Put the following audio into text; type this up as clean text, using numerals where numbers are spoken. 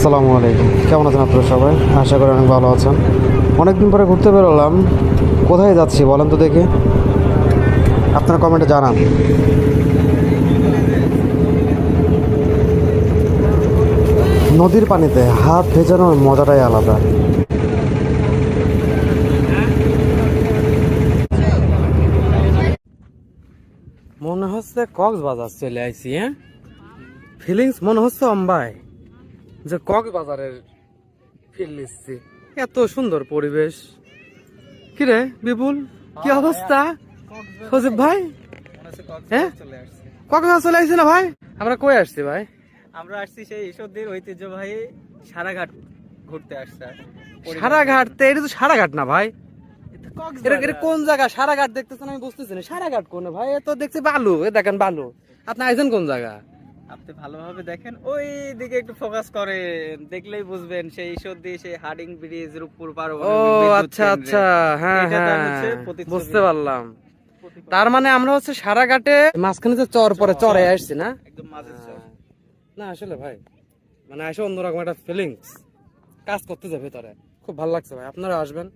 আসসালামু আলাইকুম, কেমন আছেন আপনারা সবাই? আশা করি অনেক ভালো আছেন। অনেকদিন পরে ঘুরতে বেরোলাম। কোথায় যাচ্ছি বলেন তো দেখি, আপনারা কমেন্টে জানান। নদীর পানিতে হাত ভেজানোর মজাটাই আলাদা। মনে হচ্ছে কক্সবাজার চলে আইছি। ফিলিংস মনে হচ্ছে অম্বাই যে কক্সবাজারের ফিল নিচ্ছি। এত সুন্দর পরিবেশ। কিরে বিপুল, কি অবস্থা? সজীব ভাই, হ্যাঁ কক্সবাজার চলে আসছি না ভাই? আমরা কই আসছি ভাই? আমরা আসছি সেই ঈশ্বরদীর ঐতিহ্যবাহী সারাঘাট ঘুরতে আসছে। সারাঘাট? এটা তো সারাঘাট না ভাই। এটা কোন জায়গা? সারাঘাট দেখতেছেন, আমি বুঝতেছি না সারাঘাট কোন ভাই। এ তো দেখছি বালু, এ দেখেন বালু। আপনি আইছেন কোন জায়গা? আপনি ভালোভাবে দেখেন, ওই দিকে একটু ফোকাস করেন, দেখলেই বুঝবেন সেই ঈশ্বরদী, সেই হার্ডিং ব্রিজ, রূপপুর ও পারমাণবিক বিদ্যুৎ আচ্ছা কেন্দ্রে। আচ্ছা, হ্যাঁ এটার নাম হ্যাঁ, হচ্ছে প্রতিচ্ছবি। বুঝতে পারলাম। তার মানে আমরা হচ্ছে সারাঘাটে মাঝখানে যে চর পরে চরে আসছি না? একদম মাঝের চর। না আসলে ভাই, মানে আসে অন্যরকম একটা ফিলিংস কাজ করতে যাবে ভেতরে। খুব ভালো লাগছে ভাই, আপনারা আসবেন।